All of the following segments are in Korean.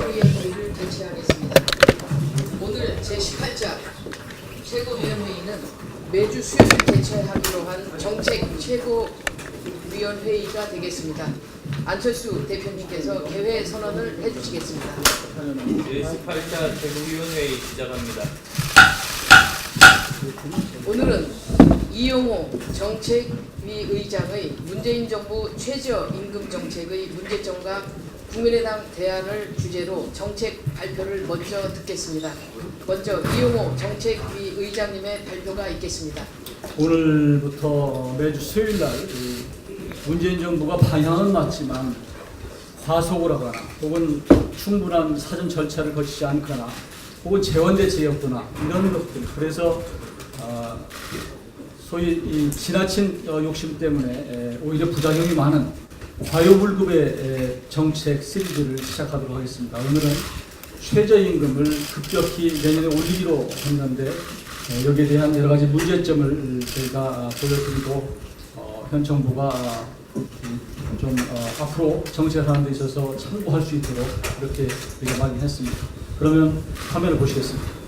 최고위원회의를 개최하겠습니다. 오늘 제18차 최고위원회의는 매주 수요일 개최하기로 한 정책 최고위원회의가 되겠습니다. 안철수 대표님께서 개회 선언을 해주시겠습니다. 제18차 최고위원회의 시작합니다. 오늘은 이용호 정책위 의장의 문재인 정부 최저임금 정책의 문제점과 국민의당 대안을 주제로 정책 발표를 먼저 듣겠습니다. 먼저 이용호 정책위 의장님의 발표가 있겠습니다. 오늘부터 매주 수요일날 문재인 정부가 방향은 맞지만 과속을 하거나 혹은 충분한 사전 절차를 거치지 않거나 혹은 재원대책이 없거나 이런 것들, 그래서 소위 이 지나친 욕심 때문에 오히려 부작용이 많은 과요불급의 정책 시리즈를 시작하도록 하겠습니다. 오늘은 최저임금을 급격히 내년에 올리기로 했는데 여기에 대한 여러 가지 문제점을 저희가 보여드리고 현 정부가 좀 앞으로 정책하는 데 있어서 참고할 수 있도록 그렇게 우리가 마련했습니다. 그러면 화면을 보시겠습니다.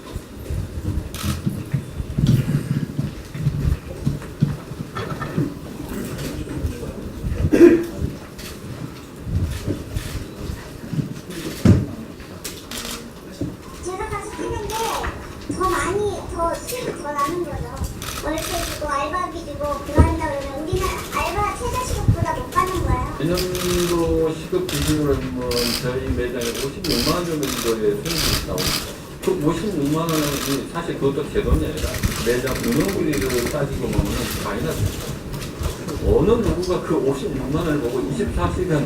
수익이 더 나는 거죠. 월세 주고 알바비 주고 그거 한다 그러면 우리는 알바 최저시급보다 못 받는 거예요. 내년도 시급 기준으로 하면 저희 매장에 56만 원 정도의 수익이 나옵니다. 그 56만 원은 사실 그것도 제 돈이 아니라 매장 운영비리를 따지고 보면 마이너스입니다. 어느 누구가 그 56만 원을 보고 24시간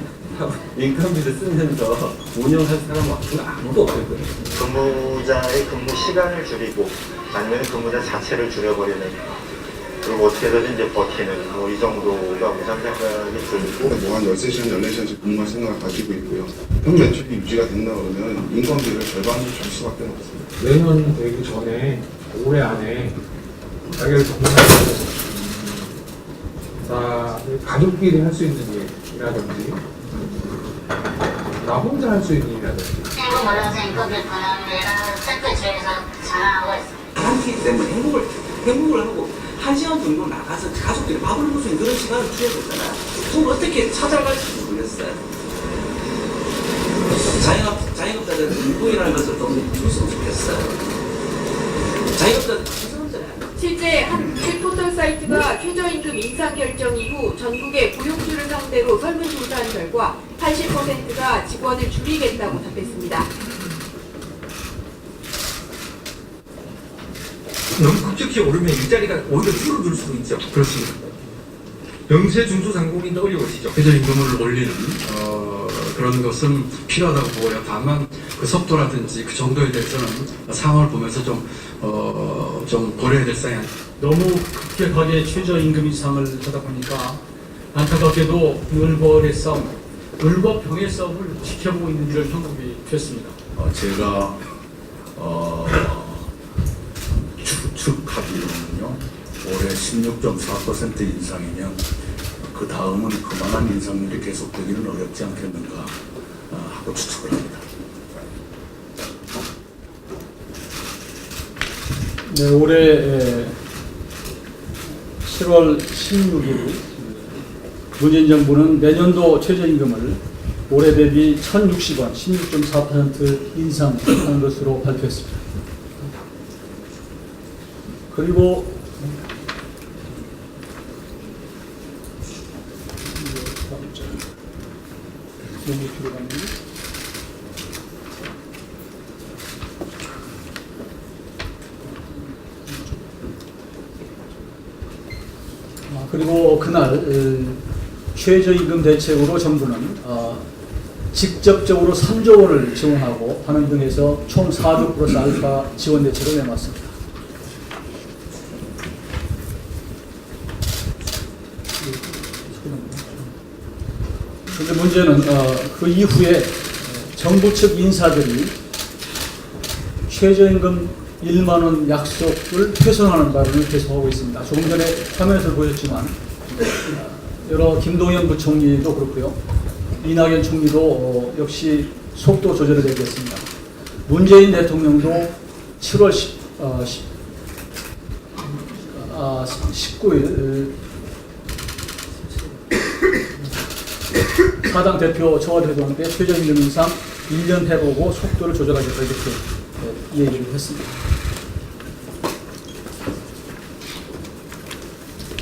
인건비를 쓰면서 운영할 사람은 아무도 없을 거예요. 근무자의 근무 시간을 줄이고 아니면 근무자 자체를 줄여버리는, 그리고 어떻게든 이제 버티는 이 정도가 우선 생각이 들고, 한 13시간, 14시간씩 근무할 생각을 가지고 있고요. 현매출이 유지가 된다 그러면 인건비를 절반으로 줄 수밖에 없습니다. 내년 되기 전에 올해 안에 가게를 정리하고 가족끼리 할 수 있는 일이라든지 나 혼자 할 수 있는 일이라든지 행복 올라서 인건비를 받는 데는 세트주에서 장악하고 있습니다. 한끼 때문에 행복을 하고 1시간 정도 나가서 가족들이 밥을 먹을 수 있는 그런 시간을 줘야 되잖아요. 그럼 어떻게 찾아갈지 모르겠어요. 자영업자들 일부이라는 것을 좀 줬으면 좋겠어요. 자영업자들 죄송하잖아요. 실제 한 포털 사이트가 최저임금 인상 결정 이후 전국의 고용주를 상대로 설문조사한 결과 80%가 직원을 줄이겠다고 답했습니다. 너무 급격히 오르면 일자리가 오히려 줄어들 수도 있죠. 그렇습니다. 영세 중소상공인도 어려우시죠. 최저임금을 올리는 그런 것은 필요하다고 보고요. 다만 그 속도라든지 그 정도에 대해서는 상황을 보면서 좀 고려해야 될 사항이 아닙니다. 너무 급격하게 최저임금 인상을 하다 보니까 안타깝게도 을벌의 싸움, 을과 병의 싸움을 지켜보고 있는 이런 형국이 됐습니다. 제가 추측하기로는요, 올해 16.4% 인상이면 그 다음은 그만한 인상률이 계속되기는 어렵지 않겠는가 하고 추측을 합니다. 네, 올해 7월 16일 문재인 정부는 내년도 최저임금을 올해 대비 1,060원, 16.4% 인상하는 것으로 발표했습니다. 그리고 그리고 그날 최저임금 대책으로 정부는 직접적으로 3조 원을 지원하고 하는 등에서 총 4조 플러스 알파 지원 대책을 내놨습니다. 그런데 문제는 그 이후에 정부 측 인사들이 최저임금 1만 원 약속을 훼손하는 발언을 계속하고 있습니다. 조금 전에 화면에서 보였지만 여러 김동연 부총리도 그렇고요. 이낙연 총리도 역시 속도 조절을 내겠습니다. 문재인 대통령도 7월 19일 사당 대표 청와대회동 때 최저임금 인상 1년 해보고 속도를 조절하겠다 이렇게 얘기를 했습니다.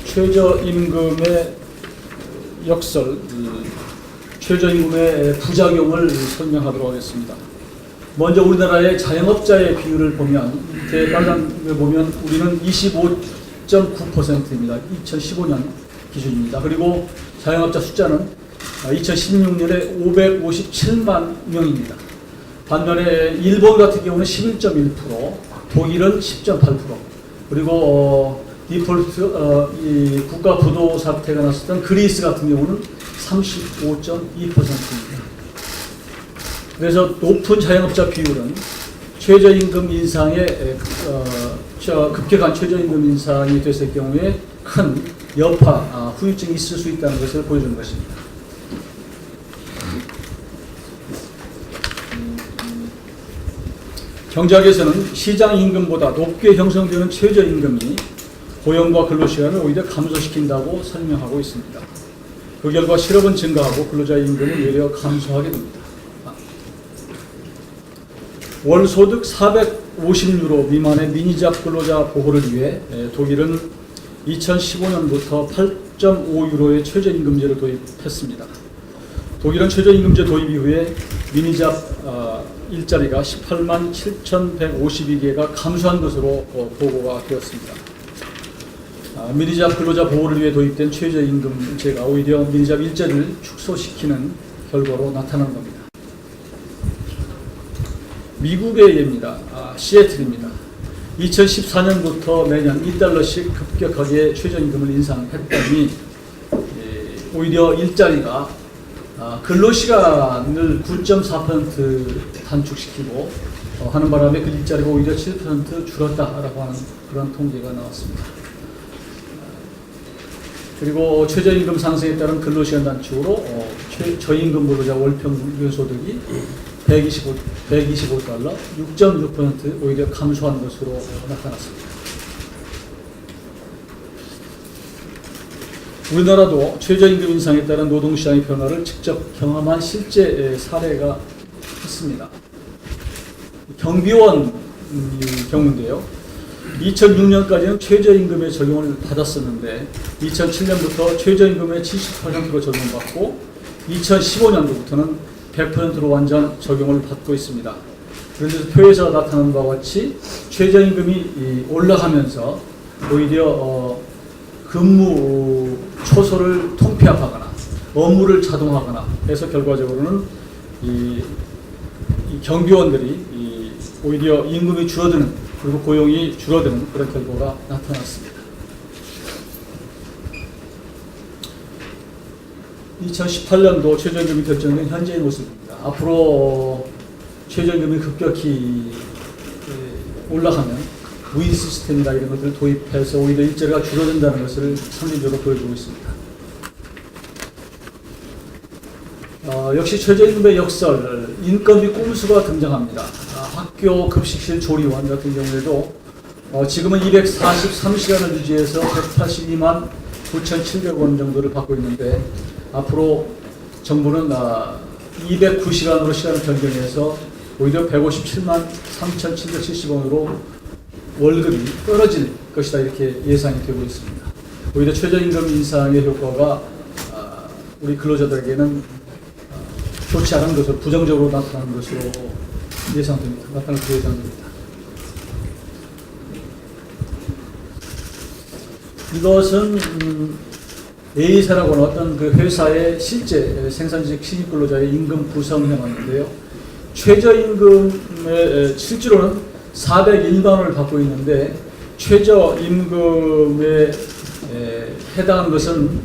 최저임금의 역설, 최저임금의 부작용을 설명하도록 하겠습니다. 먼저 우리나라의 자영업자의 비율을 보면, 밑에 빨간을 보면 우리는 25.9%입니다. 2015년 기준입니다. 그리고 자영업자 숫자는 2016년에 557만 명입니다. 반면에 일본 같은 경우는 11.1%, 독일은 10.8%, 그리고 디폴트 이 국가 부도 사태가 났었던 그리스 같은 경우는 35.2%입니다. 그래서 높은 자영업자 비율은 최저임금 인상에 급격한 최저임금 인상이 됐을 경우에 큰 여파, 후유증이 있을 수 있다는 것을 보여주는 것입니다. 경제학에서는 시장 임금보다 높게 형성되는 최저임금이 고용과 근로시간을 오히려 감소시킨다고 설명하고 있습니다. 그 결과 실업은 증가하고 근로자의 임금은 오히려 감소하게 됩니다. 월소득 450유로 미만의 미니잡 근로자 보호를 위해 독일은 2015년부터 8.5유로의 최저임금제를 도입했습니다. 독일은 최저임금제 도입 이후에 미니잡 일자리가 18만 7,152개가 감소한 것으로 보고가 되었습니다. 미니잡 근로자 보호를 위해 도입된 최저임금제가 오히려 미니잡 일자리를 축소시키는 결과로 나타난 겁니다. 미국의 예입니다. 시애틀입니다. 2014년부터 매년 1달러씩 급격하게 최저임금을 인상했더니 오히려 일자리가 근로시간을 9.4% 단축시키고 하는 바람에 그 일자리가 오히려 7% 줄었다라고 하는 그런 통계가 나왔습니다. 그리고 최저임금 상승에 따른 근로시간 단축으로 저임금 근로자 월평균 소득이 125달러, 6.6% 오히려 감소한 것으로 나타났습니다. 우리나라도 최저임금 인상에 따른 노동시장의 변화를 직접 경험한 실제 사례가 있습니다. 경비원 경우인데요. 2006년까지는 최저임금의 적용을 받았었는데 2007년부터 최저임금의 70%로 적용받고 2015년도부터는 100%로 완전 적용을 받고 있습니다. 그런데 표에서 나타난 바와 같이 최저임금이 올라가면서 오히려 근무 초소를 통폐합하거나 업무를 자동화하거나 해서 결과적으로는 이 경비원들이 오히려 임금이 줄어드는 그리고 고용이 줄어드는 그런 결과가 나타났습니다. 2018년도 최저임금이 결정된 현재의 모습입니다. 앞으로 최저임금이 급격히 올라가면 무인 시스템이나 이런 것들을 도입해서 오히려 일자리가 줄어든다는 것을 상징적으로 보여주고 있습니다. 역시 최저임금의 역설, 인건비 꼼수가 등장합니다. 학교 급식실 조리원 같은 경우에도 지금은 243시간을 유지해서 182만 9,700원 정도를 받고 있는데 것으로 정부는 209시간으로 시간을 변경해서 오히려 157만 3,770원으로 월급이 떨어질 것이다 이렇게 예상이 되고 있습니다. 오히려 최저임금 인상의 효과가 우리 근로자들에게는 좋지 않은 것으로 부정적으로 나타나는 것으로 예상됩니다. 나타날 것으로 예상됩니다. 이것은 A사라고 하는 어떤 그 회사의 실제 생산직 신입근로자의 임금 구성 현황인데요. 최저임금의 실제로는 401만 원을 받고 있는데 최저임금에 해당하는 것은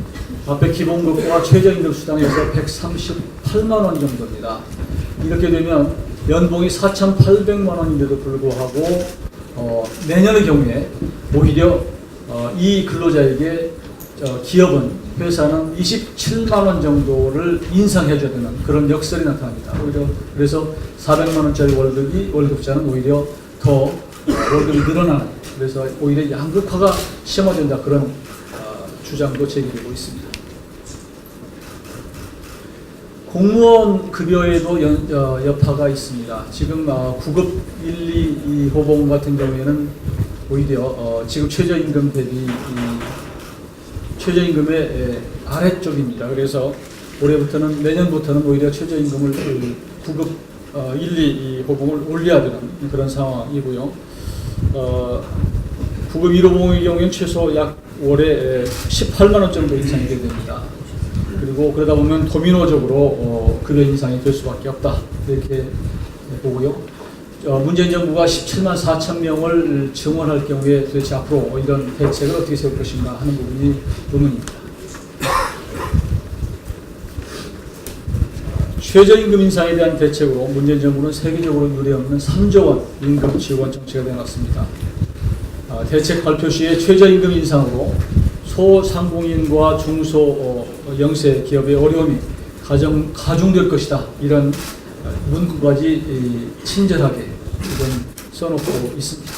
앞에 기본급과 최저임금 수당에서 138만 원 정도입니다. 이렇게 되면 연봉이 4,800만 원인데도 불구하고 내년의 경우에 오히려 이 근로자에게 기업은 회사는 27만 원 정도를 인상해줘야 되는 그런 역설이 나타납니다. 오히려 그래서 400만 원짜리 월급자는 오히려 더 월급이 늘어나는, 그래서 오히려 양극화가 심화된다, 그런 주장도 제기되고 있습니다. 공무원 급여에도 여파가 있습니다. 지금 9급 1, 2 호봉 같은 경우에는 오히려 지금 최저임금 대비 최저임금의 아래쪽입니다. 그래서 올해부터는, 내년부터는 오히려 최저임금을 9급 1, 2 호봉을 올려야 되는 그런 상황이고요. 9급 1, 호봉의 경우에는 최소 약 월에 18만 원 정도 인상이 됩니다. 그리고 그러다 보면 도미노적으로 급여 인상이 될 수밖에 없다, 이렇게 보고요. 문재인 정부가 17만 4천 명을 증원할 경우에 도대체 앞으로 이런 대책을 어떻게 세울 것인가 하는 부분이 의문입니다. 최저임금 인상에 대한 대책으로 문재인 정부는 세계적으로 유례없는 3조 원 임금 지원 정책을 내놨습니다. 대책 발표 시에 최저임금 인상으로 소상공인과 중소 영세 기업의 어려움이 가중될 것이다, 이런 문구까지 친절하게 지금 써놓고 있습니다.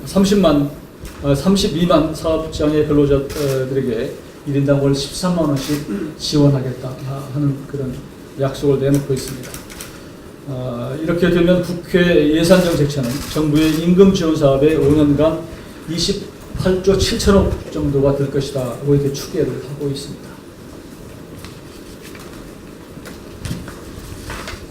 32만 사업장의 근로자들에게 1인당 월 13만 원씩 지원하겠다 하는 그런 약속을 내놓고 있습니다. 이렇게 되면 국회 예산정책처는 정부의 임금 지원 사업에 5년간 28조 7천억 정도가 될 것이다, 이렇게 추계를 하고 있습니다.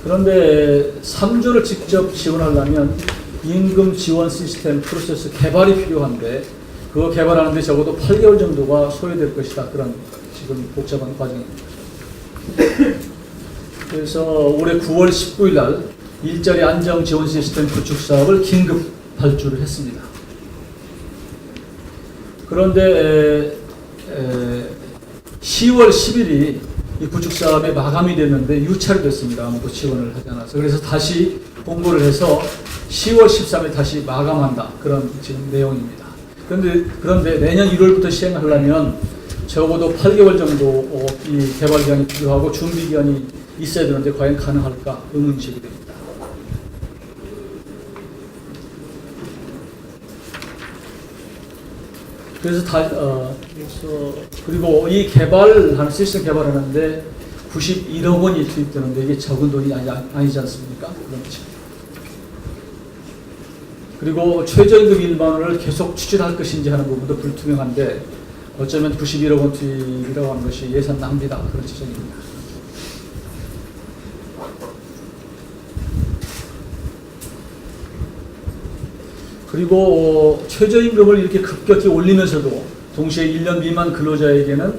그런데 3조를 직접 지원하려면 임금 지원 시스템 프로세스 개발이 필요한데, 그거 개발하는데 적어도 8개월 정도가 소요될 것이다, 그런 지금 복잡한 과정입니다. 그래서 올해 9월 19일 날 일자리 안정 지원 시스템 구축 사업을 긴급 발주를 했습니다. 그런데 10월 10일이 이 구축 사업의 마감이 됐는데 유찰이 됐습니다. 아무도 지원을 하지 않아서. 그래서 다시 공고를 해서 10월 13일 다시 마감한다, 그런 지금 내용입니다. 그런데 내년 1월부터 시행하려면 적어도 8개월 정도 이 개발 기간이 필요하고 준비 기간이 있어야 되는데 과연 가능할까 의문이 제기됩니다. 그래서 그리고 이 개발하는 시스템 개발하는데 91억 원이 투입되는데 이게 적은 돈이 아니지 않습니까? 그렇죠. 그리고 최저임금 1만 원을 계속 추진할 것인지 하는 부분도 불투명한데, 어쩌면 91억 원 투입이라고 하는 것이 예산 낭비다, 그런 지적입니다. 그리고 최저임금을 이렇게 급격히 올리면서도 동시에 1년 미만 근로자에게는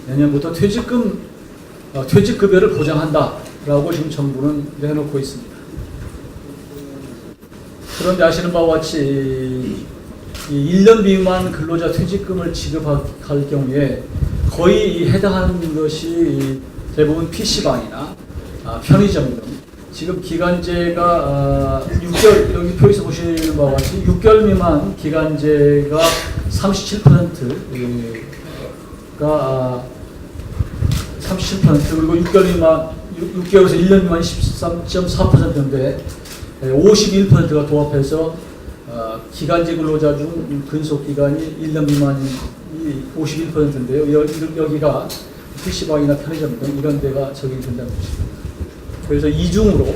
내년부터 퇴직급여를 보장한다라고 지금 정부는 내놓고 있습니다. 그런데 아시는 바와 같이 이 1년 미만 근로자 퇴직금을 지급할 경우에 거의 해당하는 것이 대부분 PC방이나 편의점 등 지금 기간제가 6개월, 여기 표에서 보시는 바와 같이 6개월 미만 기간제가 37%가 37%, 그리고 6개월에서 1년 미만 13.4%인데 51%가 도합해서 기간제 근로자 중 근속 기간이 1년 미만이 51%인데요. 여기가 PC방이나 편의점 등 이런 데가 적용이 된다는 것입니다. 그래서 이중으로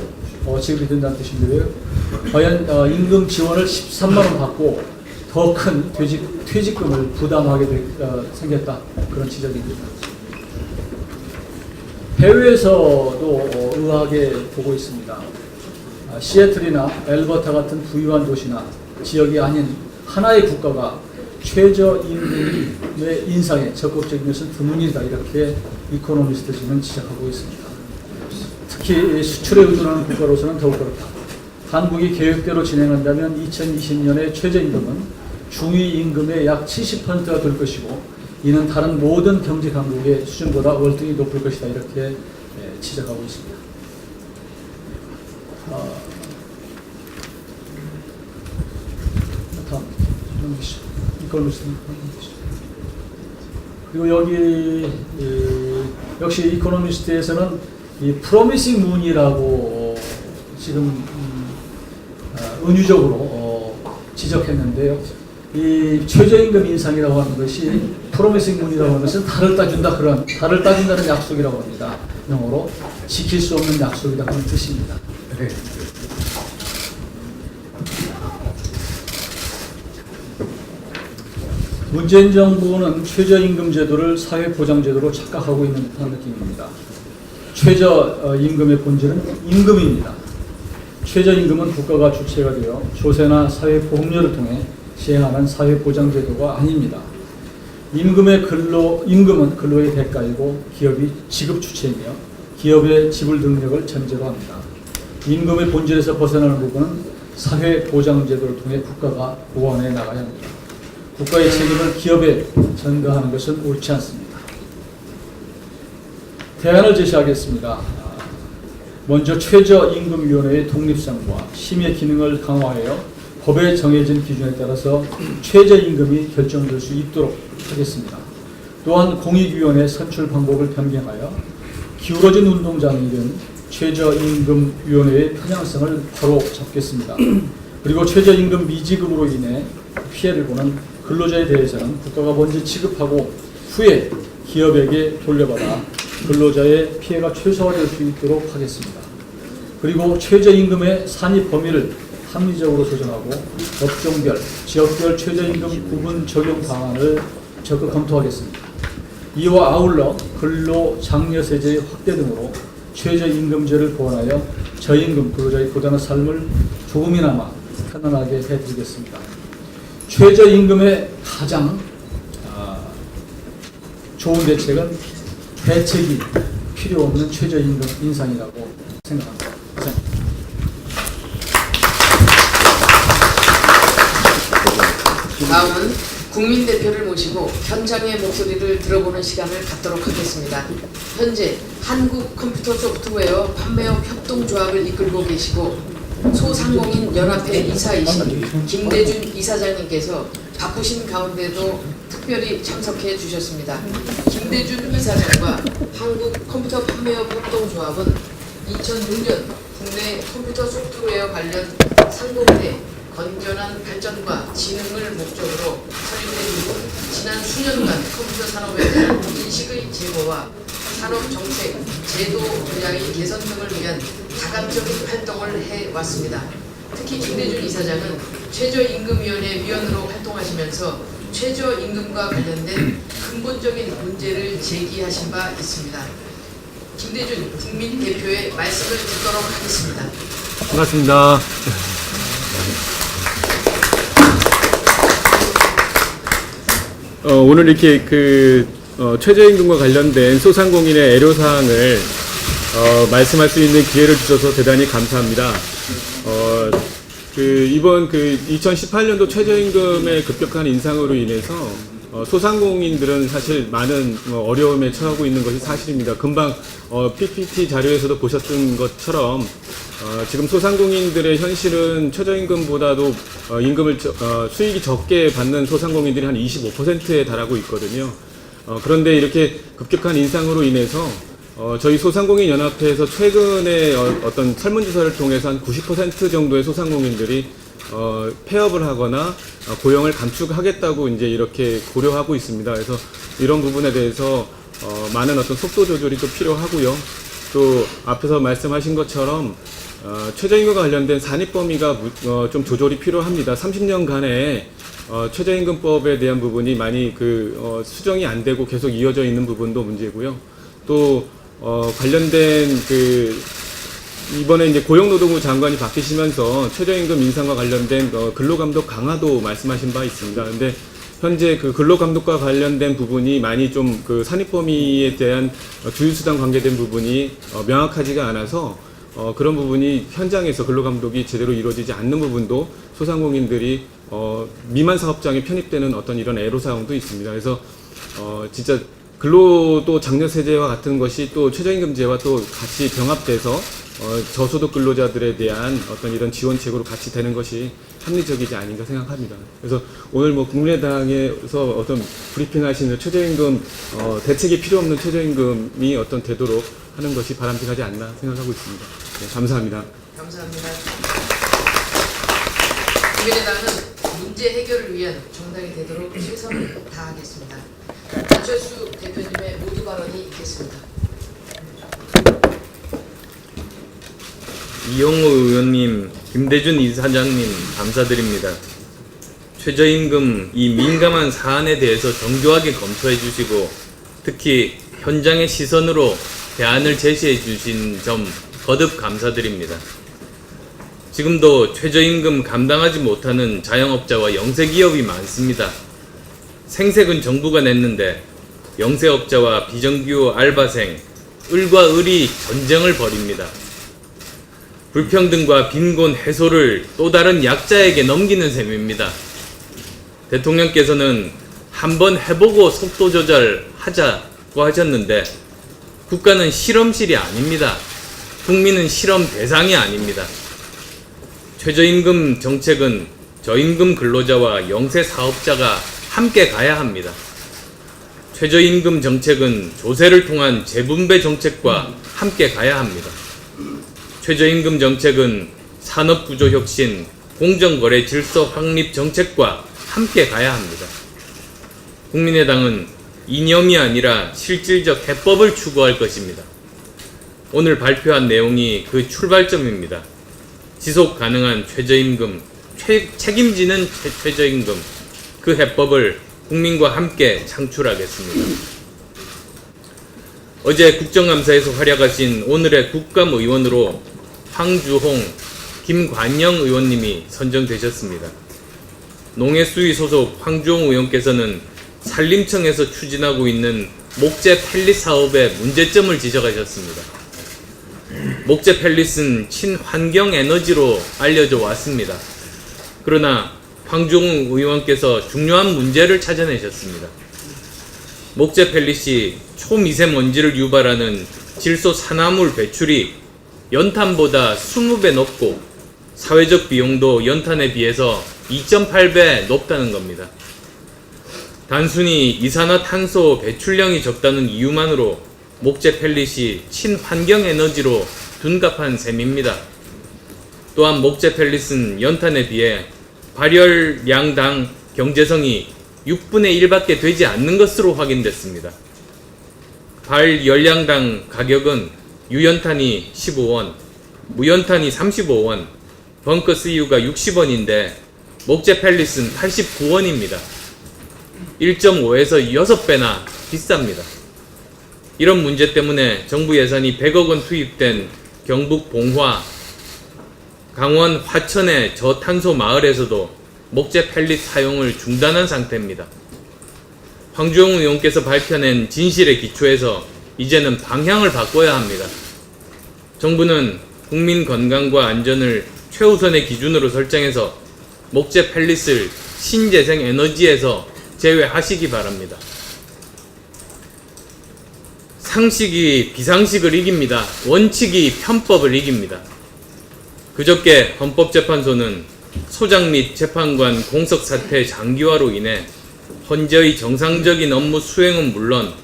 지급이 된다는 뜻인데요. 과연 임금 지원을 13만 원 받고 더 큰 퇴직금을 부담하게 생겼다, 그런 지적입니다. 해외에서도 의아하게 보고 있습니다. 시애틀이나 엘버타 같은 부유한 도시나 지역이 아닌 하나의 국가가 최저임금의 인상에 적극적인 것은 드문이다, 이렇게 이코노미스트들은 지적하고 있습니다. 특히 수출에 의존하는 국가로서는 더욱 그렇다. 한국이 계획대로 진행한다면 2020년의 최저임금은 중위 임금의 약 70%가 될 것이고, 이는 다른 모든 경제 강국의 수준보다 월등히 높을 것이다, 이렇게 지적하고 있습니다. 다음 이코노미스트. 그리고 여기 역시 이코노미스트에서는 이 프로미싱 문이라고 지금 은유적으로 지적했는데요. 이 최저임금 인상이라고 하는 것이 프로미싱 문이라고 하는 것은 달을 따준다는 약속이라고 합니다. 영어로 지킬 수 없는 약속이다 그런 뜻입니다. 네. 문재인 정부는 최저임금 제도를 사회보장제도로 착각하고 있는 듯한 느낌입니다. 최저임금의 본질은 임금입니다. 최저임금은 국가가 주체가 되어 조세나 사회보험료를 통해 시행하는 사회보장제도가 아닙니다. 임금은 근로의 대가이고 기업이 지급 주체이며 기업의 지불 능력을 전제로 합니다. 임금의 본질에서 벗어나는 부분은 사회보장제도를 통해 국가가 보완해 나가야 합니다. 국가의 책임을 기업에 전가하는 것은 옳지 않습니다. 대안을 제시하겠습니다. 먼저 최저임금위원회의 독립성과 심의 기능을 강화하여 법에 정해진 기준에 따라서 최저임금이 결정될 수 있도록 하겠습니다. 또한 공익위원회 선출 방법을 변경하여 기울어진 운동장이 된 최저임금위원회의 편향성을 바로 잡겠습니다. 그리고 최저임금 미지급으로 인해 피해를 보는 근로자에 대해서는 국가가 먼저 지급하고 후에 기업에게 돌려받아 근로자의 피해가 최소화될 수 있도록 하겠습니다. 그리고 최저임금의 산입 범위를 합리적으로 조정하고 업종별, 지역별 최저임금 구분 적용 방안을 적극 검토하겠습니다. 이와 아울러 근로장려세제의 확대 등으로 최저임금제를 보완하여 저임금 근로자의 고단한 삶을 조금이나마 편안하게 해드리겠습니다. 최저임금의 가장 좋은 대책은 대책이 필요 없는 최저임금 인상이라고 생각합니다. 다음은 국민대표를 모시고 현장의 목소리를 들어보는 시간을 갖도록 하겠습니다. 현재 한국컴퓨터소프트웨어 판매업 협동조합을 이끌고 계시고 소상공인 연합회 이사이신 김대준 이사장님께서 바쁘신 가운데도 특별히 참석해 주셨습니다. 김대준 이사장과 한국컴퓨터 판매업 협동조합은 2006년 국내 컴퓨터 소프트웨어 관련 상공의 건전한 발전과 진흥을 목적으로 설립된 이후 지난 수년간 컴퓨터 산업에 대한 인식의 제고와 산업 정책, 제도 분야의 개선 등을 위한 다각적인 활동을 해왔습니다. 특히 김대준 이사장은 최저임금위원회 위원으로 활동하시면서 최저임금과 관련된 근본적인 문제를 제기하신 바 있습니다. 김대준 국민대표의 말씀을 듣도록 하겠습니다. 반갑습니다. 오늘 이렇게 최저임금과 관련된 소상공인의 애로사항을 말씀할 수 있는 기회를 주셔서 대단히 감사합니다. 이번 2018년도 최저임금의 급격한 인상으로 인해서 소상공인들은 사실 많은 어려움에 처하고 있는 것이 사실입니다. 금방 PPT 자료에서도 보셨던 것처럼 지금 소상공인들의 현실은 최저임금보다도 수익이 적게 받는 소상공인들이 한 25%에 달하고 있거든요. 그런데 이렇게 급격한 인상으로 인해서 저희 소상공인 연합회에서 최근에 어떤 설문조사를 통해서 한 90% 정도의 소상공인들이 폐업을 하거나 고용을 감축하겠다고 이제 이렇게 고려하고 있습니다. 그래서 이런 부분에 대해서 많은 어떤 속도 조절이 또 필요하고요. 또 앞에서 말씀하신 것처럼 최저임금과 관련된 산입 범위가 좀 조절이 필요합니다. 30년간의 최저임금법에 대한 부분이 많이 수정이 안 되고 계속 이어져 있는 부분도 문제고요. 또 관련된 이번에 이제 고용노동부 장관이 바뀌시면서 최저임금 인상과 관련된 근로감독 강화도 말씀하신 바 있습니다. 그런데 현재 근로감독과 관련된 부분이 많이 좀 산입 범위에 대한 주휴수당 관계된 부분이 명확하지가 않아서 그런 부분이 현장에서 근로감독이 제대로 이루어지지 않는 부분도 소상공인들이 미만 사업장에 편입되는 어떤 이런 애로사항도 있습니다. 그래서 진짜 근로도 장려세제와 같은 것이 또 최저임금제와 또 같이 병합돼서 저소득 근로자들에 대한 어떤 이런 지원책으로 같이 되는 것이 합리적이지 아닌가 생각합니다. 그래서 오늘 뭐 국민의당에서 어떤 브리핑하시는 최저임금 대책이 필요 없는 최저임금이 어떤 되도록 하는 것이 바람직하지 않나 생각하고 있습니다. 네, 감사합니다. 감사합니다. 국민의당은 문제 해결을 위한 정당이 되도록 최선을 다하겠습니다. 안철수 대표님의 모두 발언이 있겠습니다. 이용호 의원님, 김대준 이사장님 감사드립니다. 최저임금 이 민감한 사안에 대해서 정교하게 검토해 주시고 특히 현장의 시선으로 대안을 제시해 주신 점 거듭 감사드립니다. 지금도 최저임금 감당하지 못하는 자영업자와 영세기업이 많습니다. 생색은 정부가 냈는데 영세업자와 비정규 알바생, 을과 을이 전쟁을 벌입니다. 불평등과 빈곤 해소를 또 다른 약자에게 넘기는 셈입니다. 대통령께서는 한번 해보고 속도 조절하자고 하셨는데 국가는 실험실이 아닙니다. 국민은 실험 대상이 아닙니다. 최저임금 정책은 저임금 근로자와 영세 사업자가 함께 가야 합니다. 최저임금 정책은 조세를 통한 재분배 정책과 함께 가야 합니다. 최저임금 정책은 산업구조 혁신, 공정거래 질서 확립 정책과 함께 가야 합니다. 국민의당은 이념이 아니라 실질적 해법을 추구할 것입니다. 오늘 발표한 내용이 그 출발점입니다. 지속 가능한 최저임금, 책임지는 최저임금, 그 해법을 국민과 함께 창출하겠습니다. 어제 국정감사에서 활약하신 오늘의 국감의원으로 황주홍, 김관영 의원님이 선정되셨습니다. 농해수위 소속 황주홍 의원께서는 산림청에서 추진하고 있는 목재 펠릿 사업의 문제점을 지적하셨습니다. 목재 펠릿은 친환경 에너지로 알려져 왔습니다. 그러나 황주홍 의원께서 중요한 문제를 찾아내셨습니다. 목재 펠릿이 초미세먼지를 유발하는 질소 산화물 배출이 연탄보다 20배 높고 사회적 비용도 연탄에 비해서 2.8배 높다는 겁니다. 단순히 이산화탄소 배출량이 적다는 이유만으로 목재 펠릿이 친환경 에너지로 둔갑한 셈입니다. 또한 목재 펠릿은 연탄에 비해 발열량당 경제성이 6분의 1밖에 되지 않는 것으로 확인됐습니다. 발열량당 가격은 유연탄이 15원, 무연탄이 35원, 벙커 CU가 60원인데 목재 펠릿은 89원입니다. 1.5에서 6배나 비쌉니다. 이런 문제 때문에 정부 예산이 100억 원 투입된 경북 봉화, 강원 화천의 저탄소 마을에서도 목재 펠릿 사용을 중단한 상태입니다. 황주홍 의원께서 밝혀낸 진실에 기초해서 이제는 방향을 바꿔야 합니다. 정부는 국민 건강과 안전을 최우선의 기준으로 설정해서 목재 펠릿을 신재생 에너지에서 제외하시기 바랍니다. 상식이 비상식을 이깁니다. 원칙이 편법을 이깁니다. 그저께 헌법재판소는 소장 및 재판관 공석 사태 장기화로 인해 헌재의 정상적인 업무 수행은 물론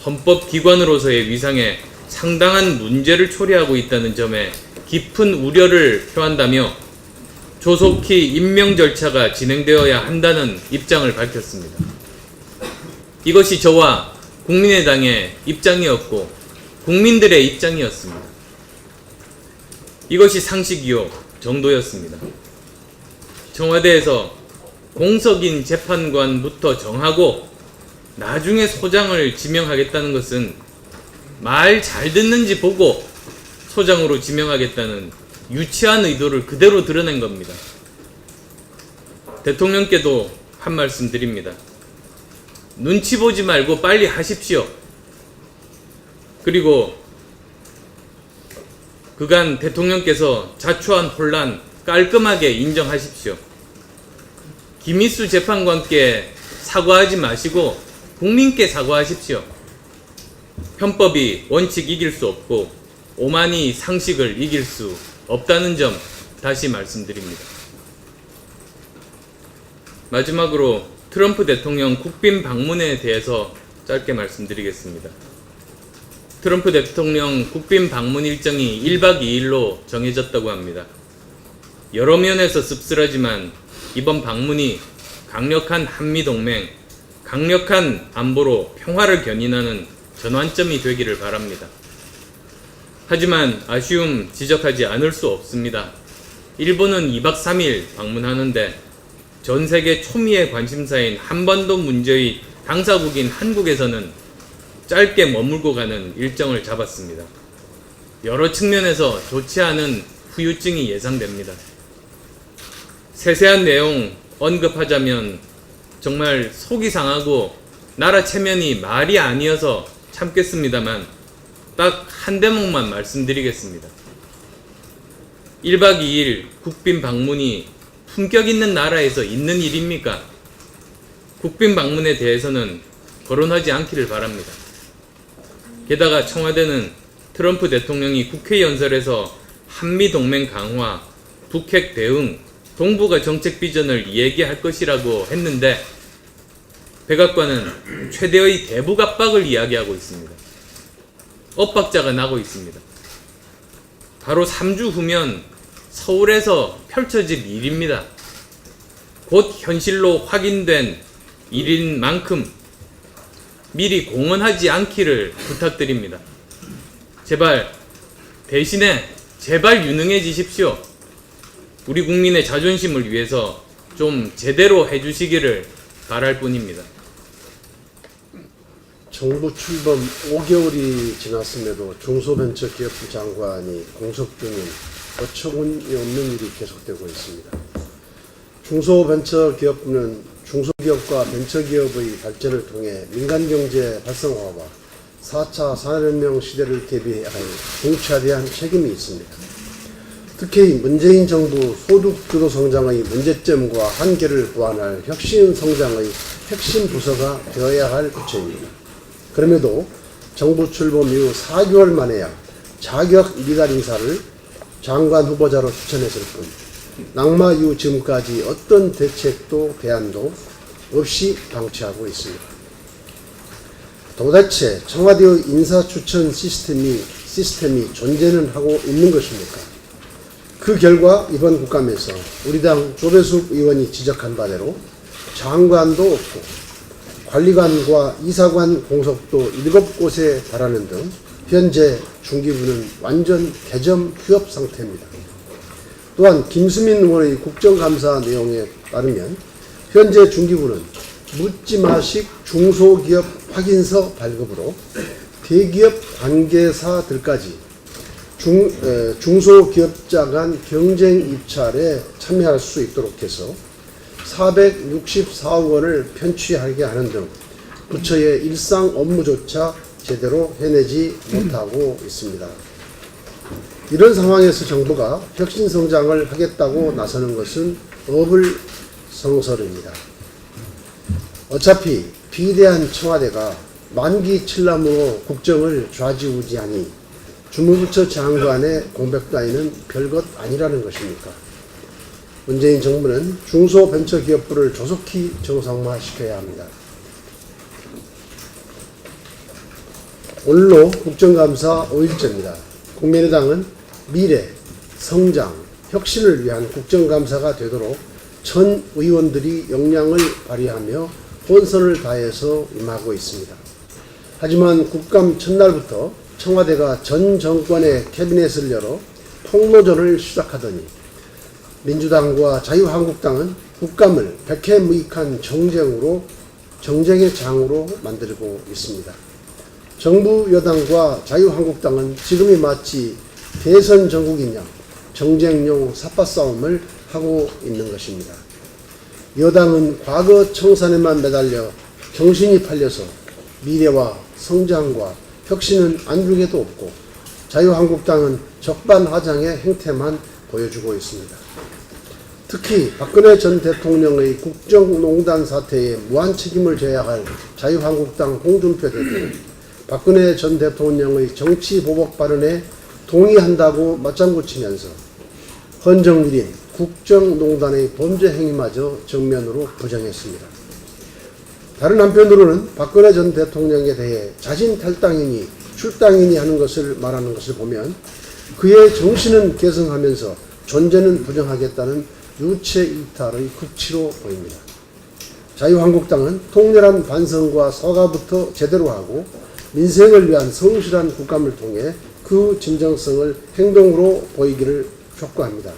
헌법기관으로서의 위상에 상당한 문제를 초래하고 있다는 점에 깊은 우려를 표한다며 조속히 임명 절차가 진행되어야 한다는 입장을 밝혔습니다. 이것이 저와 국민의당의 입장이었고 국민들의 입장이었습니다. 이것이 상식이요 정도였습니다. 청와대에서 공석인 재판관부터 정하고 나중에 소장을 지명하겠다는 것은 말 잘 듣는지 보고 소장으로 지명하겠다는 유치한 의도를 그대로 드러낸 겁니다. 대통령께도 한 말씀 드립니다. 눈치 보지 말고 빨리 하십시오. 그리고 그간 대통령께서 자초한 혼란 깔끔하게 인정하십시오. 김희수 재판관께 사과하지 마시고 국민께 사과하십시오. 편법이 원칙 이길 수 없고 오만이 상식을 이길 수 없다는 점 다시 말씀드립니다. 마지막으로 트럼프 대통령 국빈 방문에 대해서 짧게 말씀드리겠습니다. 트럼프 대통령 국빈 방문 일정이 1박 2일로 정해졌다고 합니다. 여러 면에서 씁쓸하지만 이번 방문이 강력한 한미동맹, 강력한 안보로 평화를 견인하는 전환점이 되기를 바랍니다. 하지만 아쉬움 지적하지 않을 수 없습니다. 일본은 2박 3일 방문하는데 전 세계 초미의 관심사인 한반도 문제의 당사국인 한국에서는 짧게 머물고 가는 일정을 잡았습니다. 여러 측면에서 좋지 않은 후유증이 예상됩니다. 세세한 내용 언급하자면 정말 속이 상하고 나라 체면이 말이 아니어서 참겠습니다만 딱 한 대목만 말씀드리겠습니다. 1박 2일 국빈 방문이 품격 있는 나라에서 있는 일입니까? 국빈 방문에 대해서는 거론하지 않기를 바랍니다. 게다가 청와대는 트럼프 대통령이 국회 연설에서 한미동맹 강화, 북핵 대응, 동북아 정책 비전을 얘기할 것이라고 했는데 백악관은 최대의 대북 압박을 이야기하고 있습니다. 엇박자가 나고 있습니다. 바로 3주 후면 서울에서 펼쳐질 일입니다. 곧 현실로 확인된 일인 만큼 미리 공언하지 않기를 부탁드립니다. 대신에 제발 유능해지십시오. 우리 국민의 자존심을 위해서 좀 제대로 해주시기를 바랄 뿐입니다. 정부 출범 5개월이 지났음에도 중소벤처기업부 장관이 공석 중인 어처구니 없는 일이 계속되고 있습니다. 중소벤처기업부는 중소기업과 벤처기업의 발전을 통해 민간경제 활성화와 4차 산업혁명 시대를 대비할 중차대한 책임이 있습니다. 특히 문재인 정부 소득주도 성장의 문제점과 한계를 보완할 혁신 성장의 핵심 부서가 되어야 할 부처입니다. 그럼에도 정부 출범 이후 4개월 만에야 자격 미달 인사를 장관 후보자로 추천했을 뿐 낙마 이후 지금까지 어떤 대책도 대안도 없이 방치하고 있습니다. 도대체 청와대의 인사 추천 시스템이 존재는 하고 있는 것입니까? 그 결과 이번 국감에서 우리 당 조배숙 의원이 지적한 바대로 장관도 없고 관리관과 이사관 공석도 7곳에 달하는 등 현재 중기부는 완전 개점 휴업 상태입니다. 또한 김수민 의원의 국정감사 내용에 따르면 현재 중기부는 묻지마식 중소기업 확인서 발급으로 대기업 관계사들까지 중소기업자 간 경쟁 입찰에 참여할 수 있도록 해서 464억 원을 편취하게 하는 등 부처의 일상 업무조차 제대로 해내지 못하고 있습니다. 이런 상황에서 정부가 혁신성장을 하겠다고 나서는 것은 어불성설입니다. 어차피 비대한 청와대가 만기 칠남으로 국정을 좌지우지하니 주무부처 장관의 공백 따위는 별것 아니라는 것입니까? 문재인 정부는 중소벤처기업부를 조속히 정상화시켜야 합니다. 오늘로 국정감사 5일째입니다. 국민의당은 미래, 성장, 혁신을 위한 국정감사가 되도록 전 의원들이 역량을 발휘하며 혼선을 다해서 임하고 있습니다. 하지만 국감 첫날부터 청와대가 전 정권의 캐비넷을 열어 폭로전을 시작하더니 민주당과 자유한국당은 국감을 백해무익한 정쟁의 장으로 만들고 있습니다. 정부 여당과 자유한국당은 지금이 마치 대선 전국인 양 정쟁용 삿바싸움을 하고 있는 것입니다. 여당은 과거 청산에만 매달려 정신이 팔려서 미래와 성장과 혁신은 안중에도 없고 자유한국당은 적반하장의 행태만 보여주고 있습니다. 특히 박근혜 전 대통령의 국정농단 사태에 무한 책임을 져야 할 자유한국당 홍준표 대표는 박근혜 전 대통령의 정치보복 발언에 동의한다고 맞장구 치면서 헌정일인 국정농단의 범죄 행위마저 정면으로 부정했습니다. 다른 한편으로는 박근혜 전 대통령에 대해 자진 탈당이니 출당이니 하는 것을 말하는 것을 보면 그의 정신은 계승하면서 존재는 부정하겠다는 유체 이탈의 극치로 보입니다. 자유한국당은 통렬한 반성과 사과부터 제대로 하고 민생을 위한 성실한 국감을 통해 그 진정성을 행동으로 보이기를 촉구합니다.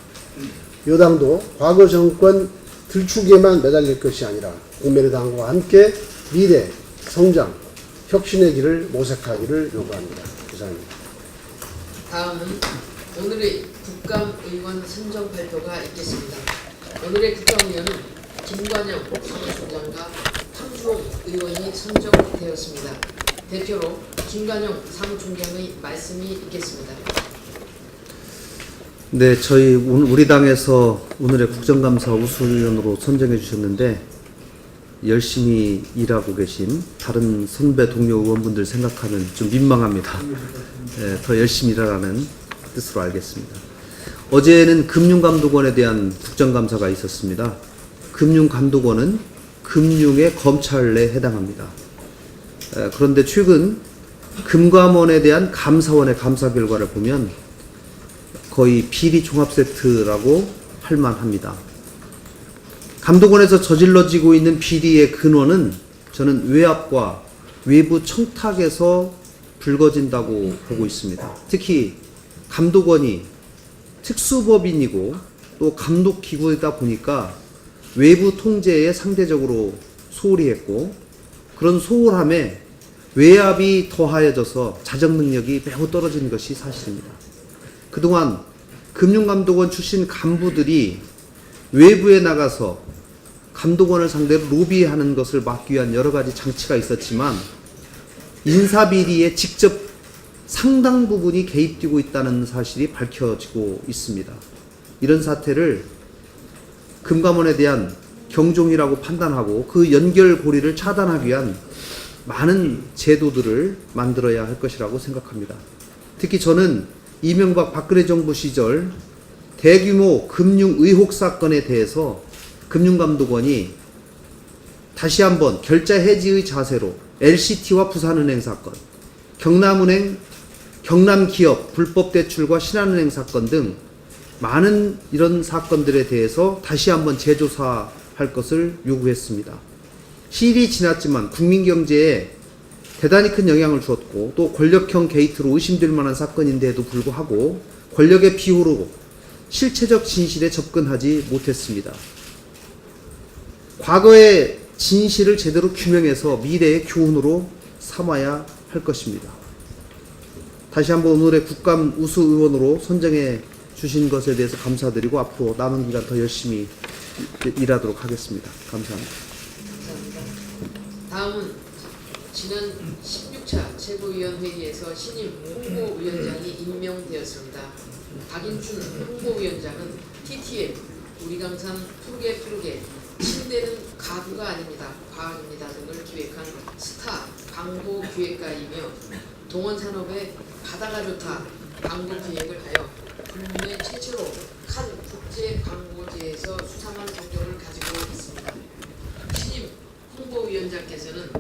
여당도 과거 정권 들추기에만 매달릴 것이 아니라 국민의당과 함께 미래, 성장, 혁신의 길을 모색하기를 요구합니다. 이상입니다. 다음은 오늘의 국감의원 선정 발표가 있겠습니다. 오늘의 국감의원은 김관영 사무총장과 황주홍 의원이 선정되었습니다. 대표로 김관영 사무총장의 말씀이 있겠습니다. 네, 우리 당에서 오늘의 국정감사 우수위원으로 선정해 주셨는데 열심히 일하고 계신 다른 선배 동료 의원분들 생각하면 좀 민망합니다. 네, 더 열심히 일하라는 뜻으로 알겠습니다. 어제는 금융감독원에 대한 국정감사가 있었습니다. 금융감독원은 금융의 검찰에 해당합니다. 그런데 최근 금감원에 대한 감사원의 감사 결과를 보면 거의 비리 종합 세트라고 할 만합니다. 감독원에서 저질러지고 있는 비리의 근원은 저는 외압과 외부 청탁에서 불거진다고 보고 있습니다. 특히 감독원이 특수법인이고 또 감독기구이다 보니까 외부 통제에 상대적으로 소홀히 했고 그런 소홀함에 외압이 더하여져서 자정 능력이 매우 떨어진 것이 사실입니다. 그동안 금융감독원 출신 간부들이 외부에 나가서 감독원을 상대로 로비하는 것을 막기 위한 여러 가지 장치가 있었지만 인사비리에 직접 상당 부분이 개입되고 있다는 사실이 밝혀지고 있습니다. 이런 사태를 금감원에 대한 경종이라고 판단하고 그 연결고리를 차단하기 위한 많은 제도들을 만들어야 할 것이라고 생각합니다. 특히 저는 이명박 박근혜 정부 시절 대규모 금융 의혹 사건에 대해서 금융감독원이 다시 한번 결자 해지의 자세로 LCT와 부산은행 사건, 경남은행, 경남기업 불법 대출과 신한은행 사건 등 많은 이런 사건들에 대해서 다시 한번 재조사할 것을 요구했습니다. 시일이 지났지만 국민 경제에 대단히 큰 영향을 주었고 또 권력형 게이트로 의심될 만한 사건인데도 불구하고 권력의 비호로 실체적 진실에 접근하지 못했습니다. 과거의 진실을 제대로 규명해서 미래의 교훈으로 삼아야 할 것입니다. 다시 한번 오늘의 국감 우수 의원으로 선정해 주신 것에 대해서 감사드리고 앞으로 남은 기간 더 열심히 일하도록 하겠습니다. 감사합니다. 다음은 지난 16차 최고위원회의에서 신임 홍보위원장이 임명되었습니다. 박인춘 홍보위원장은 TTM, 우리강산 푸르게 침대는 가구가 아닙니다. 과학입니다 등을 기획한 스타 광고 기획가이며 동원산업의 바다가 좋다 광고 기획을 하여 국내 최초로 칸 국제 광고제에서 수상한 성적을 가지고 있습니다. 신임 홍보위원장께서는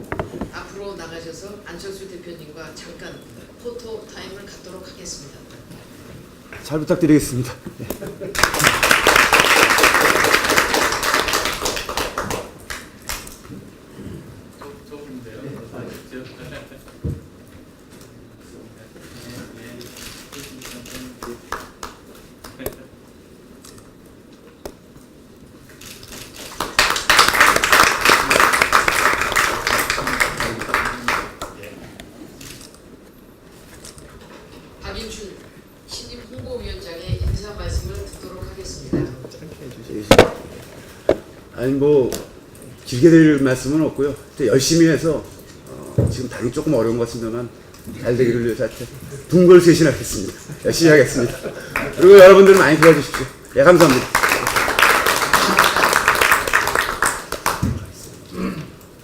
앞으로 나가셔서 안철수 대표님과 잠깐 포토 타임을 갖도록 하겠습니다. 잘 부탁드리겠습니다. 네. 박인춘 신임 홍보위원장의 인사 말씀을 듣도록 하겠습니다. 아니 뭐 길게 드릴 말씀은 없고요. 열심히 해서 지금 당이 조금 어려운 것 같습니다만 잘 되기를 위해서 하여튼 둥글쇄신하겠습니다. 열심히 하겠습니다. 그리고 여러분들 많이 도와주십시오. 예, 감사합니다.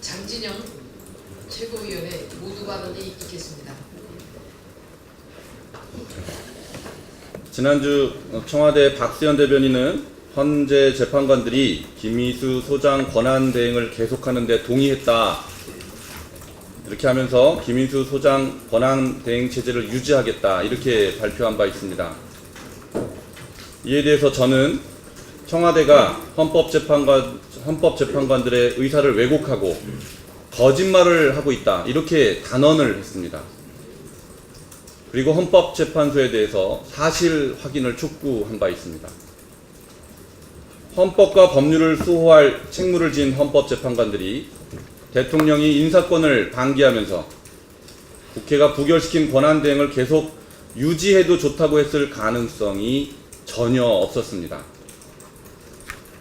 장진영 최고위원의 모두 발언이 있겠습니다. 지난주 청와대 박수현 대변인은 현재 재판관들이 김희수 소장 권한 대행을 계속하는 데 동의했다. 이렇게 하면서 김희수 소장 권한 대행 체제를 유지하겠다. 이렇게 발표한 바 있습니다. 이에 대해서 저는 청와대가 헌법재판관들의 의사를 왜곡하고 거짓말을 하고 있다. 이렇게 단언을 했습니다. 그리고 헌법재판소에 대해서 사실 확인을 촉구한 바 있습니다. 헌법과 법률을 수호할 책무를 진 헌법재판관들이 대통령이 인사권을 방기하면서 국회가 부결시킨 권한대행을 계속 유지해도 좋다고 했을 가능성이 전혀 없었습니다.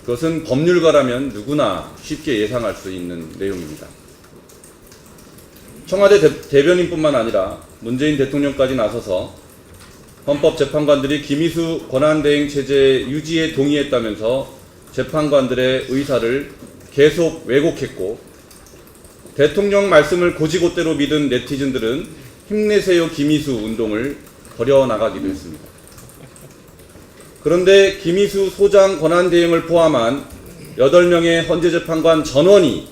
그것은 법률가라면 누구나 쉽게 예상할 수 있는 내용입니다. 청와대 대변인뿐만 아니라 문재인 대통령까지 나서서 헌법재판관들이 김희수 권한대행 체제 유지에 동의했다면서 재판관들의 의사를 계속 왜곡했고, 대통령 말씀을 고지고대로 믿은 네티즌들은 힘내세요 김희수 운동을 벌여나가기도 했습니다. 그런데 김희수 소장 권한대행을 포함한 8명의 헌재재판관 전원이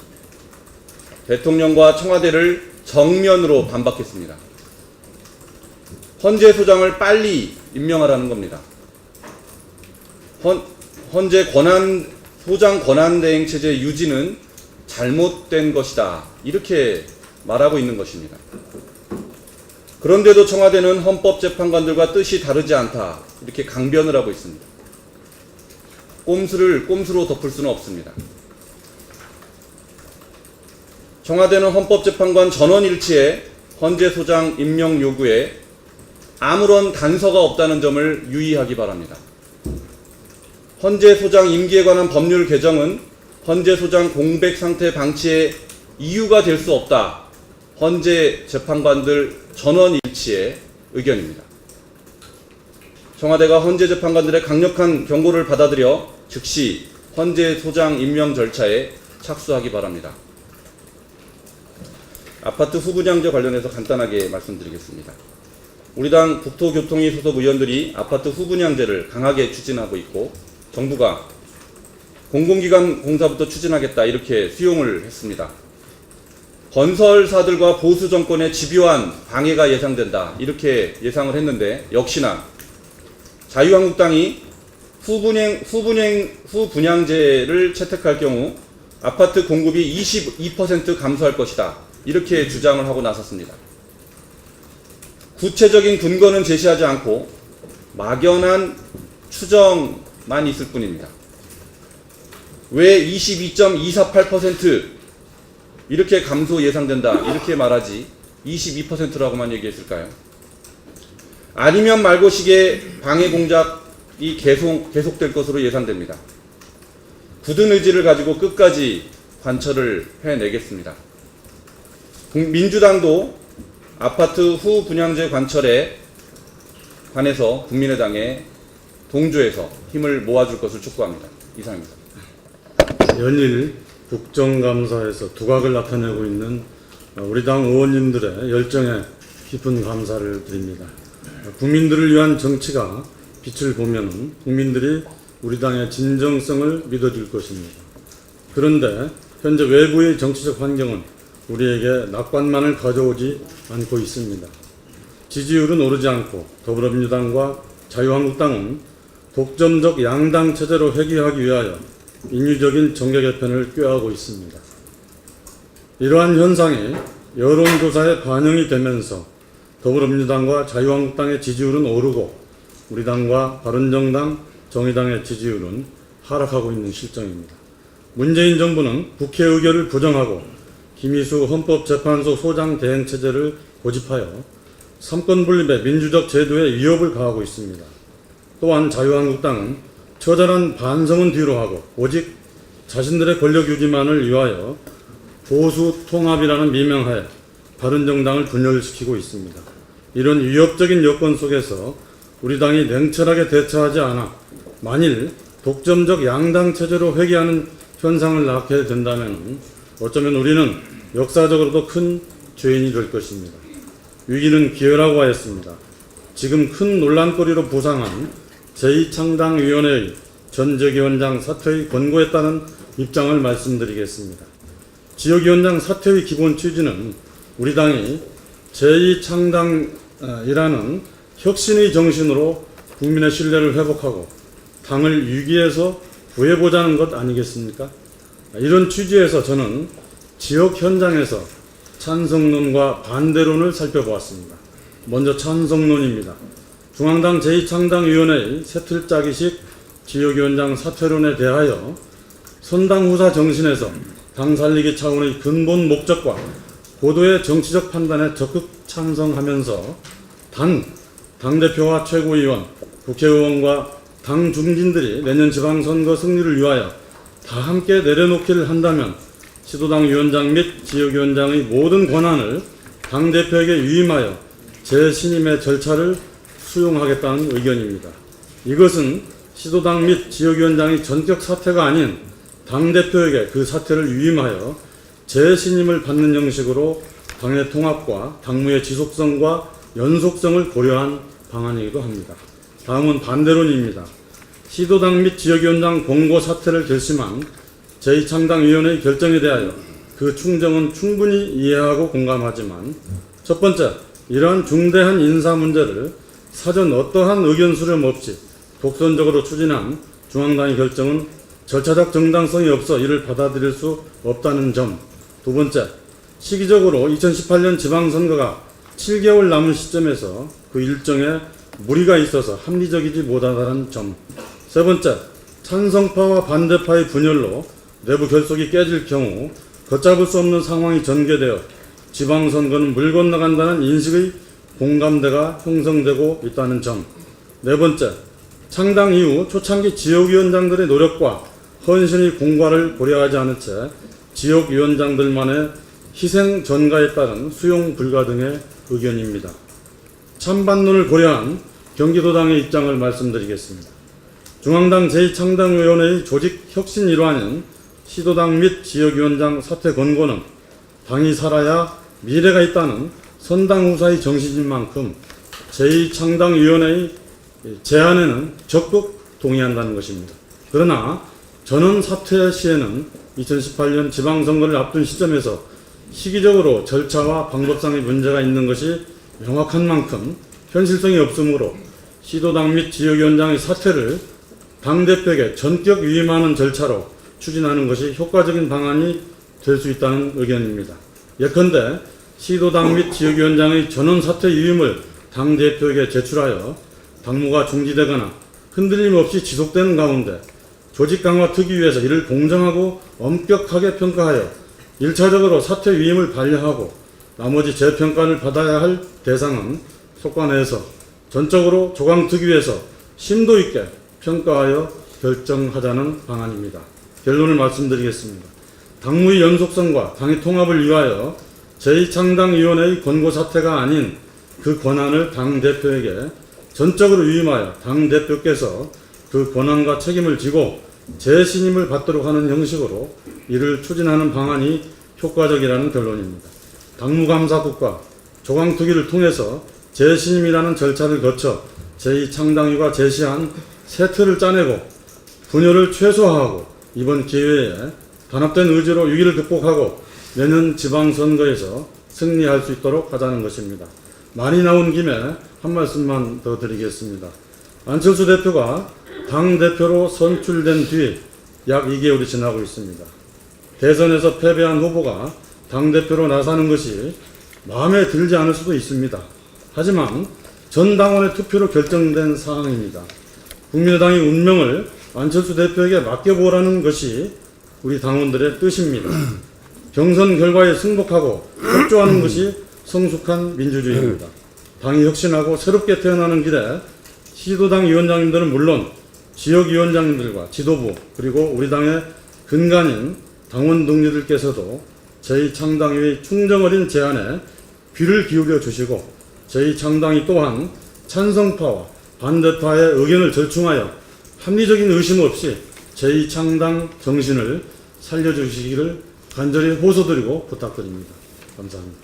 대통령과 청와대를 정면으로 반박했습니다. 헌재 소장을 빨리 임명하라는 겁니다. 헌재 소장 권한대행 체제 유지는 잘못된 것이다. 이렇게 말하고 있는 것입니다. 그런데도 청와대는 헌법재판관들과 뜻이 다르지 않다. 이렇게 강변을 하고 있습니다. 꼼수를 꼼수로 덮을 수는 없습니다. 청와대는 헌법재판관 전원 일치에 헌재 소장 임명 요구에 아무런 단서가 없다는 점을 유의하기 바랍니다. 헌재 소장 임기에 관한 법률 개정은 헌재 소장 공백 상태 방치의 이유가 될 수 없다. 헌재 재판관들 전원 일치의 의견입니다. 청와대가 헌재 재판관들의 강력한 경고를 받아들여 즉시 헌재 소장 임명 절차에 착수하기 바랍니다. 아파트 후분양제 관련해서 간단하게 말씀드리겠습니다. 우리 당 국토교통위 소속 의원들이 아파트 후분양제를 강하게 추진하고 있고, 정부가 공공기관 공사부터 추진하겠다 이렇게 수용을 했습니다. 건설사들과 보수 정권의 집요한 방해가 예상된다 이렇게 예상을 했는데, 역시나 자유한국당이 후분양제를 채택할 경우 아파트 공급이 22% 감소할 것이다 이렇게 주장을 하고 나섰습니다. 구체적인 근거는 제시하지 않고 막연한 추정만 있을 뿐입니다. 왜 22.248% 이렇게 감소 예상된다 이렇게 말하지 22%라고만 얘기했을까요? 아니면 말고식의 방해 공작이 계속될 것으로 예상됩니다. 굳은 의지를 가지고 끝까지 관철을 해내겠습니다. 민주당도 아파트 후분양제 관철에 관해서 국민의당에 동조해서 힘을 모아줄 것을 촉구합니다. 이상입니다. 연일 국정감사에서 두각을 나타내고 있는 우리 당 의원님들의 열정에 깊은 감사를 드립니다. 국민들을 위한 정치가 빛을 보면 국민들이 우리 당의 진정성을 믿어줄 것입니다. 그런데 현재 외부의 정치적 환경은 우리에게 낙관만을 가져오지 않고 있습니다. 지지율은 오르지 않고 더불어민주당과 자유한국당은 독점적 양당 체제로 회귀하기 위하여 인위적인 정계 개편을 꾀하고 있습니다. 이러한 현상이 여론조사에 반영이 되면서 더불어민주당과 자유한국당의 지지율은 오르고 우리 당과 바른정당, 정의당의 지지율은 하락하고 있는 실정입니다. 문재인 정부는 국회 의결을 부정하고 김희수 헌법재판소 소장 대행 체제를 고집하여 삼권 분립의 민주적 제도에 위협을 가하고 있습니다. 또한 자유한국당은 처절한 반성은 뒤로 하고 오직 자신들의 권력 유지만을 위하여 보수 통합이라는 미명하에 바른정당을 분열시키고 있습니다. 이런 위협적인 여건 속에서 우리 당이 냉철하게 대처하지 않아 만일 독점적 양당 체제로 회귀하는 현상을 낳게 된다면 어쩌면 우리는 역사적으로도 큰 죄인이 될 것입니다. 위기는 기회라고 하였습니다. 지금 큰 논란거리로 부상한 제2창당위원회의 전적위원장 사퇴의 권고했다는 입장을 말씀드리겠습니다. 지역위원장 사퇴의 기본 취지는 우리 당이 제2창당이라는 혁신의 정신으로 국민의 신뢰를 회복하고 당을 위기에서 구해보자는 것 아니겠습니까? 이런 취지에서 저는 지역 현장에서 찬성론과 반대론을 살펴보았습니다. 먼저 찬성론입니다. 중앙당 제2창당위원회의 새틀짜기식 지역위원장 사퇴론에 대하여 선당후사 정신에서 당 살리기 차원의 근본 목적과 고도의 정치적 판단에 적극 찬성하면서 단 당대표와 최고위원, 국회의원과 당 중진들이 내년 지방선거 승리를 위하여 다 함께 내려놓기를 한다면 시도당 위원장 및 지역위원장의 모든 권한을 당대표에게 위임하여 재신임의 절차를 수용하겠다는 의견입니다. 이것은 시도당 및 지역위원장의 전격 사퇴가 아닌 당대표에게 그 사퇴를 위임하여 재신임을 받는 형식으로 당의 통합과 당무의 지속성과 연속성을 고려한 방안이기도 합니다. 다음은 반대론입니다. 시도당 및 지역위원장 공고 사퇴를 결심한 제2창당위원회의 결정에 대하여 그 충정은 충분히 이해하고 공감하지만 첫 번째, 이러한 중대한 인사 문제를 사전 어떠한 의견 수렴 없이 독선적으로 추진한 중앙당의 결정은 절차적 정당성이 없어 이를 받아들일 수 없다는 점. 두 번째, 시기적으로 2018년 지방선거가 7개월 남은 시점에서 그 일정에 무리가 있어서 합리적이지 못하다는 점. 세 번째, 찬성파와 반대파의 분열로 내부 결속이 깨질 경우 걷잡을 수 없는 상황이 전개되어 지방선거는 물 건너간다는 인식의 공감대가 형성되고 있다는 점. 네 번째, 창당 이후 초창기 지역위원장들의 노력과 헌신의 공과를 고려하지 않은 채 지역위원장들만의 희생 전가에 따른 수용 불가 등의 의견입니다. 찬반론을 고려한 경기도당의 입장을 말씀드리겠습니다. 중앙당 제2창당위원회의 조직 혁신 일환인 시도당 및 지역위원장 사퇴 권고는 당이 살아야 미래가 있다는 선당후사의 정신인 만큼 제2창당위원회의 제안에는 적극 동의한다는 것입니다. 그러나 전원 사퇴 시에는 2018년 지방선거를 앞둔 시점에서 시기적으로 절차와 방법상의 문제가 있는 것이 명확한 만큼 현실성이 없으므로 시도당 및 지역위원장의 사퇴를 당대표에게 전격 위임하는 절차로 추진하는 것이 효과적인 방안이 될 수 있다는 의견입니다. 예컨대 시도당 및 지역위원장의 전원 사퇴 위임을 당대표에게 제출하여 당무가 중지되거나 흔들림 없이 지속되는 가운데 조직 강화 특위에서 이를 공정하고 엄격하게 평가하여 1차적으로 사퇴 위임을 반려하고 나머지 재평가를 받아야 할 대상은 속관해서 전적으로 조강특위에서 심도 있게 평가하여 결정하자는 방안입니다. 결론을 말씀드리겠습니다. 당무의 연속성과 당의 통합을 위하여 제2창당위원회의 권고 사퇴가 아닌 그 권한을 당대표에게 전적으로 위임하여 당대표께서 그 권한과 책임을 지고 재신임을 받도록 하는 형식으로 이를 추진하는 방안이 효과적이라는 결론입니다. 당무감사국과 조강특위를 통해서 재신임이라는 절차를 거쳐 제2창당위가 제시한 새 틀을 짜내고 분열을 최소화하고 이번 기회에 단합된 의지로 위기를 극복하고 내년 지방선거에서 승리할 수 있도록 하자는 것입니다. 말이 나온 김에 한 말씀만 더 드리겠습니다. 안철수 대표가 당대표로 선출된 뒤 약 2개월이 지나고 있습니다. 대선에서 패배한 후보가 당대표로 나서는 것이 마음에 들지 않을 수도 있습니다. 하지만 전 당원의 투표로 결정된 사항입니다. 국민의당의 운명을 안철수 대표에게 맡겨보라는 것이 우리 당원들의 뜻입니다. 경선 결과에 승복하고 협조하는 것이 성숙한 민주주의입니다. 당이 혁신하고 새롭게 태어나는 길에 시도당 위원장님들은 물론 지역위원장님들과 지도부 그리고 우리 당의 근간인 당원 동료들께서도 제2창당위의 충정어린 제안에 귀를 기울여 주시고 제2창당위 또한 찬성파와 반대파의 의견을 절충하여 합리적인 의심 없이 제2창당 정신을 살려주시기를 간절히 호소드리고 부탁드립니다. 감사합니다.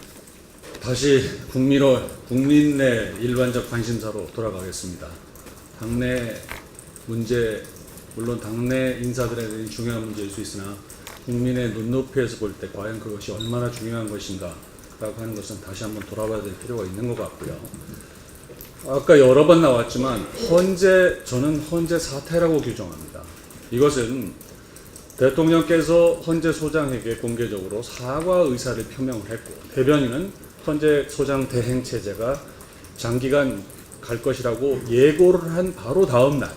다시 국민의 일반적 관심사로 돌아가겠습니다. 당내 문제, 물론 당내 인사들에 대한 중요한 문제일 수 있으나 국민의 눈높이에서 볼 때 과연 그것이 얼마나 중요한 것인가 라고 하는 것은 다시 한번 돌아봐야 될 필요가 있는 것 같고요. 아까 여러 번 나왔지만 저는 헌재 사태라고 규정합니다. 이것은 대통령께서 헌재 소장에게 공개적으로 사과 의사를 표명을 했고, 대변인은 헌재 소장 대행 체제가 장기간 갈 것이라고 예고를 한 바로 다음 날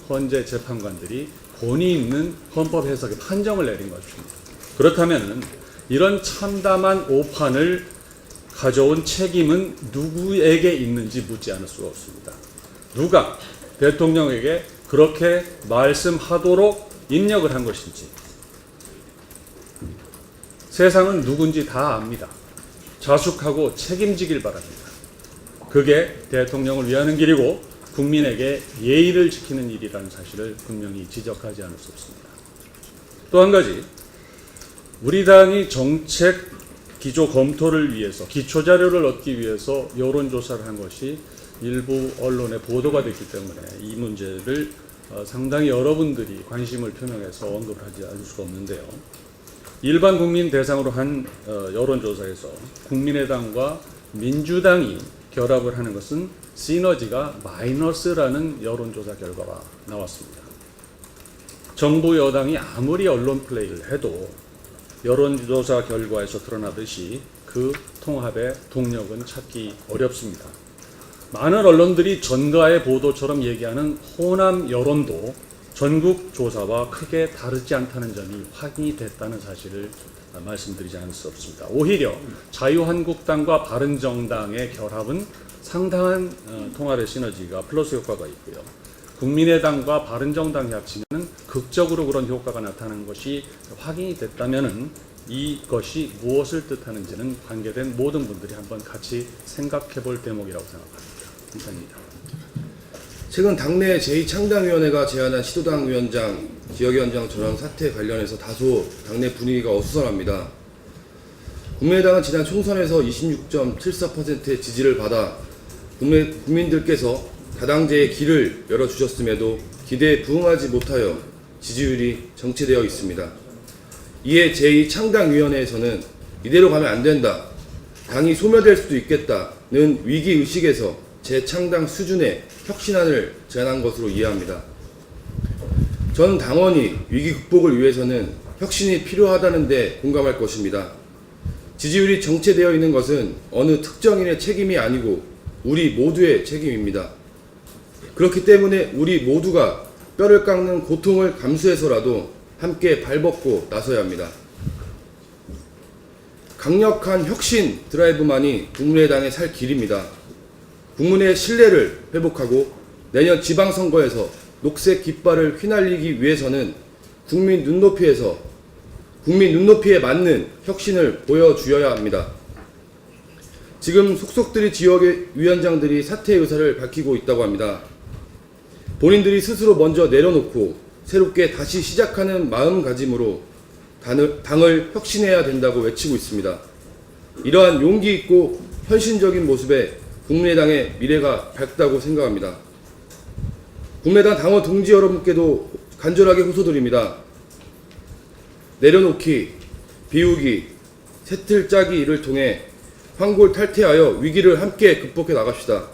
헌재 재판관들이 본의 있는 헌법 해석의 판정을 내린 것입니다. 그렇다면 이런 참담한 오판을 가져온 책임은 누구에게 있는지 묻지 않을 수가 없습니다. 누가 대통령에게 그렇게 말씀하도록 입력을 한 것인지 세상은 누군지 다 압니다. 자숙하고 책임지길 바랍니다. 그게 대통령을 위하는 길이고 국민에게 예의를 지키는 일이라는 사실을 분명히 지적하지 않을 수 없습니다. 또 한 가지, 우리 당이 정책 기조 검토를 위해서, 기초자료를 얻기 위해서 여론조사를 한 것이 일부 언론에 보도가 됐기 때문에 이 문제를 상당히 여러분들이 관심을 표명해서 언급을 하지 않을 수가 없는데요. 일반 국민 대상으로 한 여론조사에서 국민의당과 민주당이 결합을 하는 것은 시너지가 마이너스라는 여론조사 결과가 나왔습니다. 정부 여당이 아무리 언론 플레이를 해도 여론조사 결과에서 드러나듯이 그 통합의 동력은 찾기 어렵습니다. 많은 언론들이 전가의 보도처럼 얘기하는 호남 여론도 전국 조사와 크게 다르지 않다는 점이 확인이 됐다는 사실을 말씀드리지 않을 수 없습니다. 오히려 자유한국당과 바른정당의 결합은 상당한 통합의 시너지가 플러스 효과가 있고요. 국민의당과 바른정당이 합치면 극적으로 그런 효과가 나타나는 것이 확인이 됐다면 이것이 무엇을 뜻하는지는 관계된 모든 분들이 한번 같이 생각해 볼 대목이라고 생각합니다. 감사합니다. 최근 당내 제2창당위원회가 제안한 시도당 위원장, 지역위원장 전환 사태 관련해서 다소 당내 분위기가 어수선합니다. 국민의당은 지난 총선에서 26.74%의 지지를 받아 국민들께서 다당제의 길을 열어주셨음에도 기대에 부응하지 못하여 지지율이 정체되어 있습니다. 이에 제2창당위원회에서는 이대로 가면 안 된다, 당이 소멸될 수도 있겠다는 위기의식에서 재창당 수준의 혁신안을 제안한 것으로 이해합니다. 전 당원이 위기 극복을 위해서는 혁신이 필요하다는 데 공감할 것입니다. 지지율이 정체되어 있는 것은 어느 특정인의 책임이 아니고 우리 모두의 책임입니다. 그렇기 때문에 우리 모두가 뼈를 깎는 고통을 감수해서라도 함께 발벗고 나서야 합니다. 강력한 혁신 드라이브만이 국민의당의 살 길입니다. 국민의 신뢰를 회복하고 내년 지방선거에서 녹색 깃발을 휘날리기 위해서는 국민 눈높이에 맞는 혁신을 보여주어야 합니다. 지금 속속들이 지역의 위원장들이 사퇴 의사를 밝히고 있다고 합니다. 본인들이 스스로 먼저 내려놓고 새롭게 다시 시작하는 마음가짐으로 당을 혁신해야 된다고 외치고 있습니다. 이러한 용기 있고 현실적인 모습에 국민의당의 미래가 밝다고 생각합니다. 국민의당 당원 동지 여러분께도 간절하게 호소드립니다. 내려놓기, 비우기, 새틀 짜기를 통해 황골탈퇴하여 위기를 함께 극복해 나갑시다.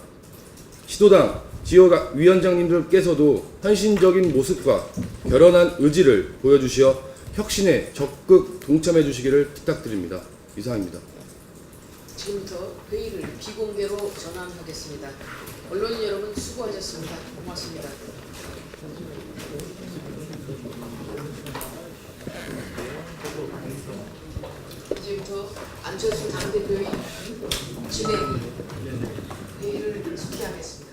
시도당, 지역 위원장님들께서도 헌신적인 모습과 결연한 의지를 보여주시어 혁신에 적극 동참해 주시기를 부탁드립니다. 이상입니다. 지금부터 회의를 비공개로 전환하겠습니다. 언론인 여러분 수고하셨습니다. 고맙습니다. 이제부터 안철수 당대표의 진행 회의를 속기하겠습니다.